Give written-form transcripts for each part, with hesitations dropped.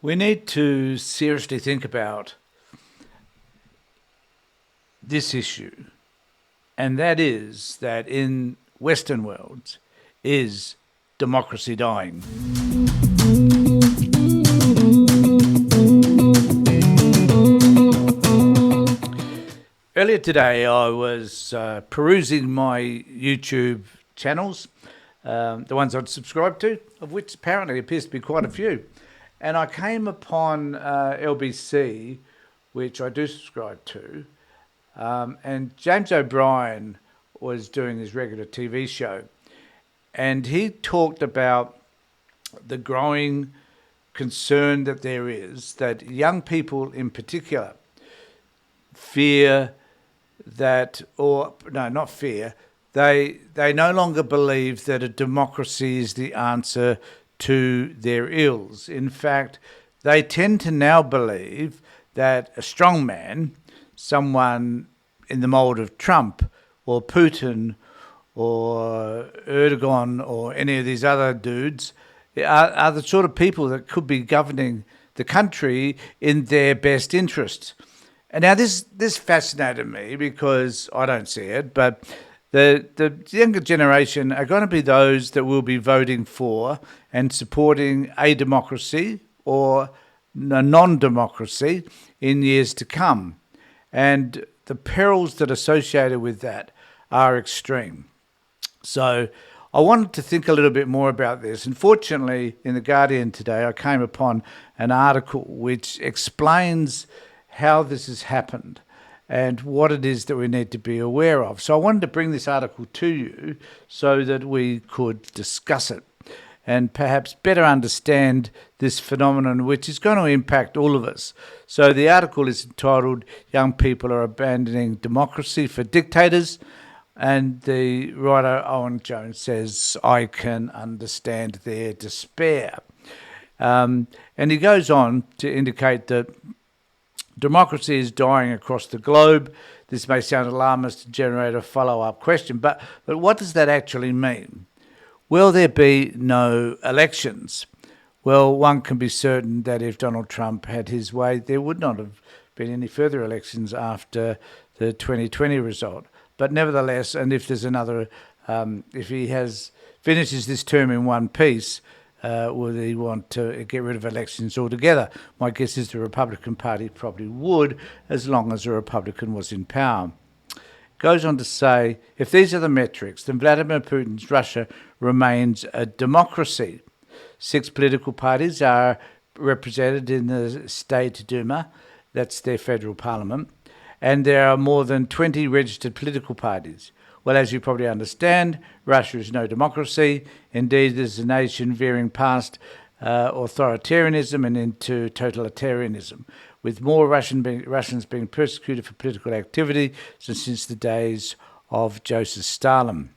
We need to seriously think about this issue, and that is that in Western worlds is democracy dying. Earlier today, I was perusing my YouTube channels, the ones I'd subscribed to, of which apparently appears to be quite a few. And I came upon LBC, which I do subscribe to, and James O'Brien was doing his regular TV show. And he talked about the growing concern that there is that young people in particular fear that, or no, not fear, they no longer believe that a democracy is the answer to their ills. In fact, they tend to now believe that a strong man, someone in the mould of Trump or Putin or Erdogan or any of these other dudes, are the sort of people that could be governing the country in their best interests. And now this fascinated me because I don't see it, but the younger generation are going to be those that will be voting for and supporting a democracy or a non-democracy in years to come. And the perils that are associated with that are extreme. So I wanted to think a little bit more about this. And fortunately, in The Guardian today, I came upon an article which explains how this has happened and what it is that we need to be aware of. So I wanted to bring this article to you so that we could discuss it and perhaps better understand this phenomenon, which is going to impact all of us. So the article is entitled, "Young People Are Abandoning Democracy for Dictators." And the writer, Owen Jones, says, "I can understand their despair." And he goes on to indicate that democracy is dying across the globe. This may sound alarmist and generate a follow-up question, but what does that actually mean? Will there be no elections? Well, one can be certain that if Donald Trump had his way, there would not have been any further elections after the 2020 result. But nevertheless, and if there's another, if he finishes this term in one piece, will he want to get rid of elections altogether? My guess is the Republican Party probably would, as long as a Republican was in power. Goes on to say, if these are the metrics, then Vladimir Putin's Russia remains a democracy. 6 political parties are represented in the State Duma, that's their federal parliament, and there are more than 20 registered political parties. Well, as you probably understand, Russia is no democracy. Indeed, it is a nation veering past authoritarianism and into totalitarianism, with more Russians being persecuted for political activity since the days of Joseph Stalin.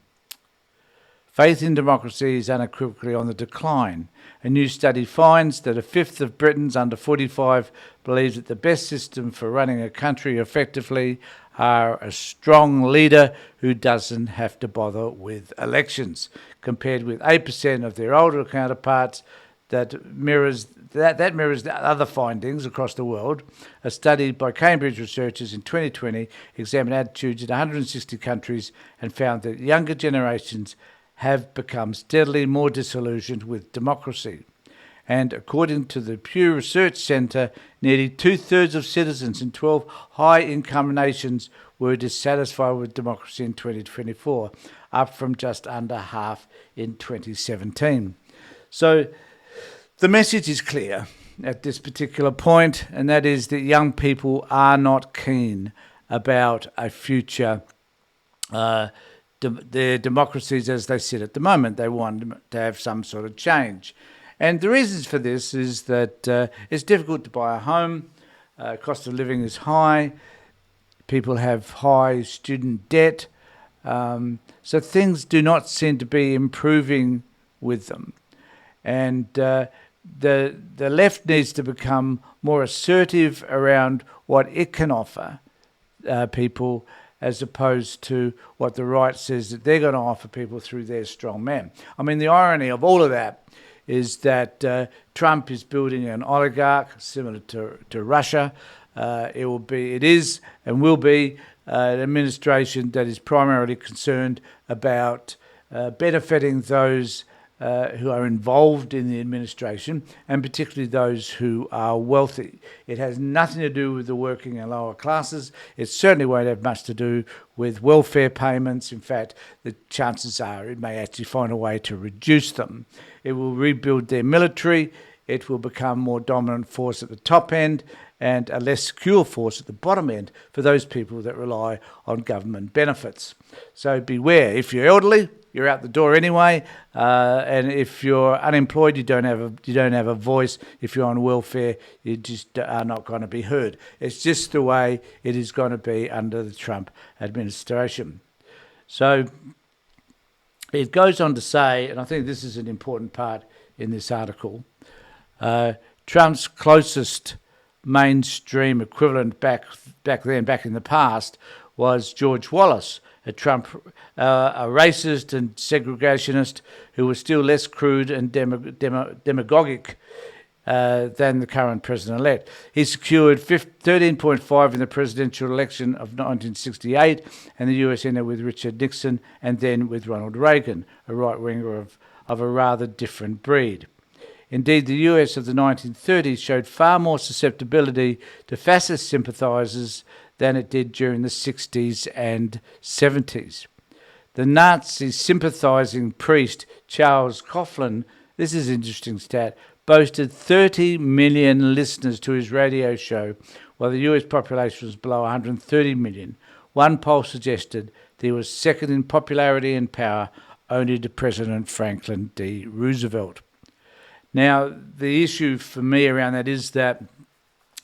Faith in democracy is unequivocally on the decline. A new study finds that a fifth of Britons under 45 believes that the best system for running a country effectively are a strong leader who doesn't have to bother with elections, compared with 8% of their older counterparts. That mirrors the other findings across the world. A study by Cambridge researchers in 2020 examined attitudes in 160 countries and found that younger generations have become steadily more disillusioned with democracy. And according to the Pew Research Centre, nearly 2/3 of citizens in 12 high-income nations were dissatisfied with democracy in 2024, up from just under half in 2017. So the message is clear at this particular point, and that is that young people are not keen about a future their democracies as they sit at the moment. They want to have some sort of change. And the reasons for this is that it's difficult to buy a home, cost of living is high, people have high student debt, so things do not seem to be improving with them. And the left needs to become more assertive around what it can offer people, as opposed to what the right says that they're going to offer people through their strong men. I mean, the irony of all of that is that Trump is building an oligarch similar to Russia. It is and will be an administration that is primarily concerned about benefiting those who are involved in the administration, and particularly those who are wealthy. It has nothing to do with the working and lower classes. It certainly won't have much to do with welfare payments. In fact, the chances are it may actually find a way to reduce them. It will rebuild their military. It will become a more dominant force at the top end and a less secure force at the bottom end for those people that rely on government benefits. So beware. If you're elderly, you're out the door anyway, and if you're unemployed, you don't have a voice. If you're on welfare, you just are not going to be heard. It's just the way it is going to be under the Trump administration. So it goes on to say, and I think this is an important part in this article, Trump's closest mainstream equivalent back in the past was George Wallace, a racist and segregationist who was still less crude and demagogic than the current president-elect. He secured 13.5 in the presidential election of 1968, and the US ended with Richard Nixon and then with Ronald Reagan, a right-winger of a rather different breed. Indeed, the US of the 1930s showed far more susceptibility to fascist sympathisers than it did during the 60s and 70s. The Nazi sympathising priest Charles Coughlin, this is an interesting stat, boasted 30 million listeners to his radio show, while the US population was below 130 million. One poll suggested that he was second in popularity and power only to President Franklin D. Roosevelt. Now, the issue for me around that is that,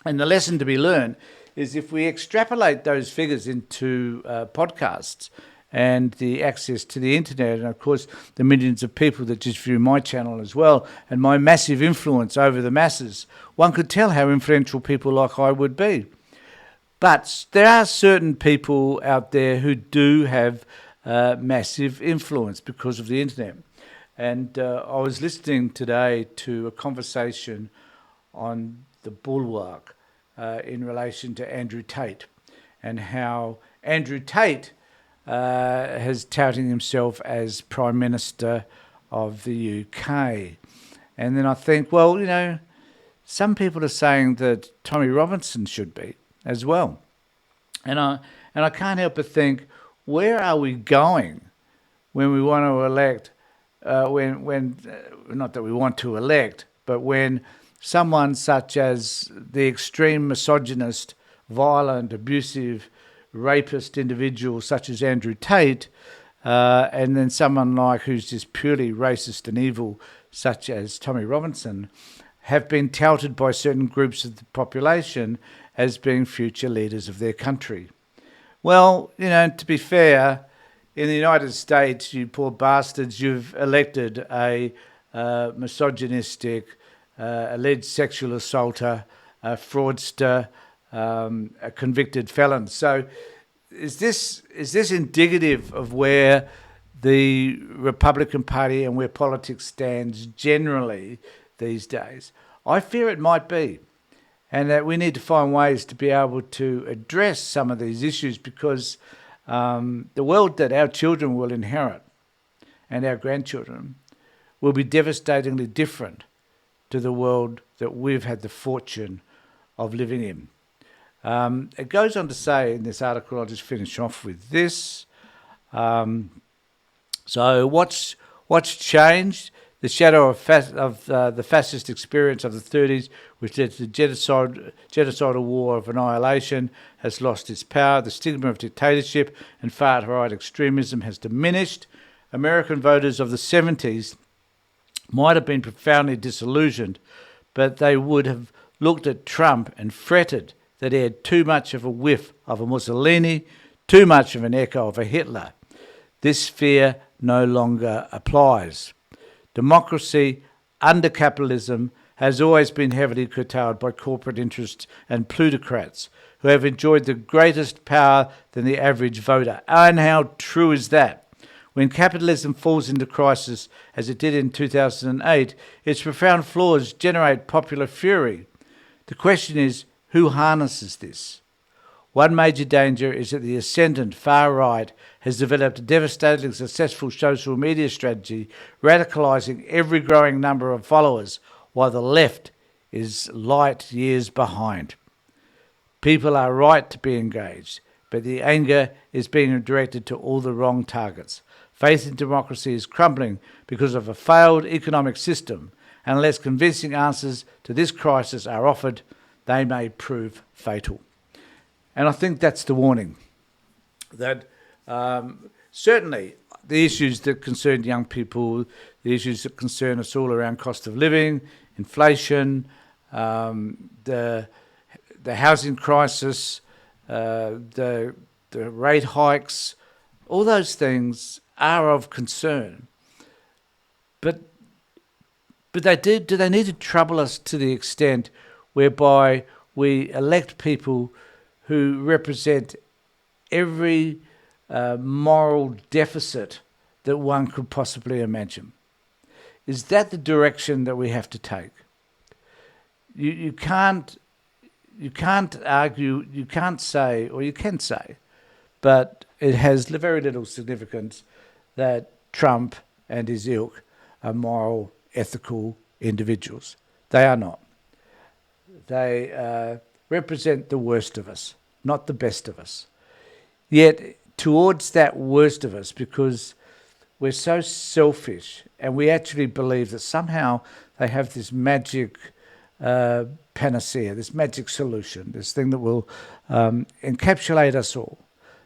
and the lesson to be learned, is if we extrapolate those figures into podcasts and the access to the internet, and of course the millions of people that just view my channel as well, and my massive influence over the masses, one could tell how influential people like I would be. But there are certain people out there who do have massive influence because of the internet. And I was listening today to a conversation on the Bulwark in relation to Andrew Tate, and how Andrew Tate has touting himself as Prime Minister of the UK. And then I think, well, you know, some people are saying that Tommy Robinson should be as well. And I can't help but think, where are we going when we want to elect, not that we want to elect, but when someone such as the extreme misogynist, violent, abusive, rapist individual such as Andrew Tate, and then someone like who's just purely racist and evil such as Tommy Robinson, have been touted by certain groups of the population as being future leaders of their country. Well, you know, to be fair, in the United States, you poor bastards, you've elected a misogynistic, alleged sexual assaulter, a fraudster, a convicted felon. So is this indicative of where the Republican Party and where politics stands generally these days? I fear it might be, and that we need to find ways to be able to address some of these issues, because the world that our children will inherit and our grandchildren will be devastatingly different to the world that we've had the fortune of living in. It goes on to say in this article, I'll just finish off with this. So what's changed? The shadow of the fascist experience of the 30s, which led to the genocidal war of annihilation, has lost its power. The stigma of dictatorship and far-right extremism has diminished. American voters of the 70s might have been profoundly disillusioned, but they would have looked at Trump and fretted that he had too much of a whiff of a Mussolini, too much of an echo of a Hitler. This fear no longer applies. Democracy under capitalism has always been heavily curtailed by corporate interests and plutocrats who have enjoyed the greatest power than the average voter. And how true is that? When capitalism falls into crisis, as it did in 2008, its profound flaws generate popular fury. The question is, who harnesses this? One major danger is that the ascendant far right has developed a devastatingly successful social media strategy, radicalising every growing number of followers, while the left is light years behind. People are right to be engaged, but the anger is being directed to all the wrong targets. Faith in democracy is crumbling because of a failed economic system, and unless convincing answers to this crisis are offered, they may prove fatal. And I think that's the warning, that certainly the issues that concern young people, the issues that concern us all around cost of living, inflation, the housing crisis, the rate hikes, all those things are of concern. But do they need to trouble us to the extent whereby we elect people who represent every moral deficit that one could possibly imagine? Is that the direction that we have to take? You can't argue, you can't say, or you can say, but it has very little significance that Trump and his ilk are moral, ethical individuals. They are not. They represent the worst of us, not the best of us. Yet towards that worst of us, because we're so selfish and we actually believe that somehow they have this magic panacea, this magic solution, this thing that will encapsulate us all,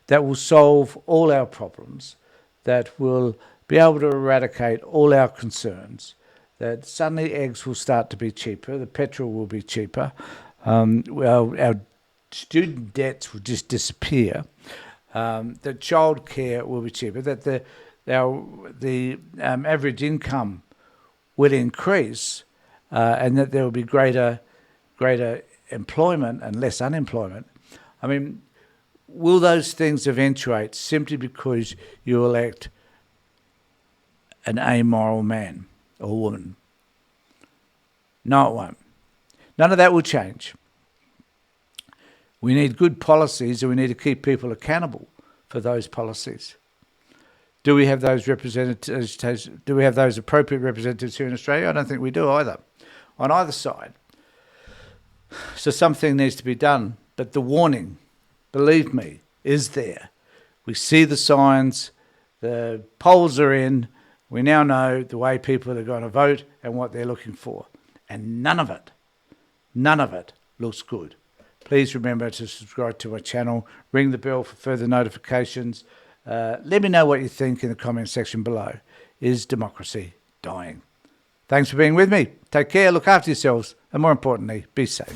that will solve all our problems, that will be able to eradicate all our concerns, that suddenly eggs will start to be cheaper, the petrol will be cheaper, our student debts will just disappear, that childcare will be cheaper, that the average income will increase, and that there will be greater employment and less unemployment. I mean, will those things eventuate simply because you elect an amoral man or woman? No, it won't. None of that will change. We need good policies, and we need to keep people accountable for those policies. Do we have those representatives? Do we have those appropriate representatives here in Australia? I don't think we do either, on either side. So something needs to be done. But the warning, believe me, is there. We see the signs. The polls are in. We now know the way people are going to vote and what they're looking for. And none of it looks good. Please remember to subscribe to my channel, ring the bell for further notifications. Let me know what you think in the comment section below. Is democracy dying? Thanks for being with me. Take care, look after yourselves, and more importantly, be safe.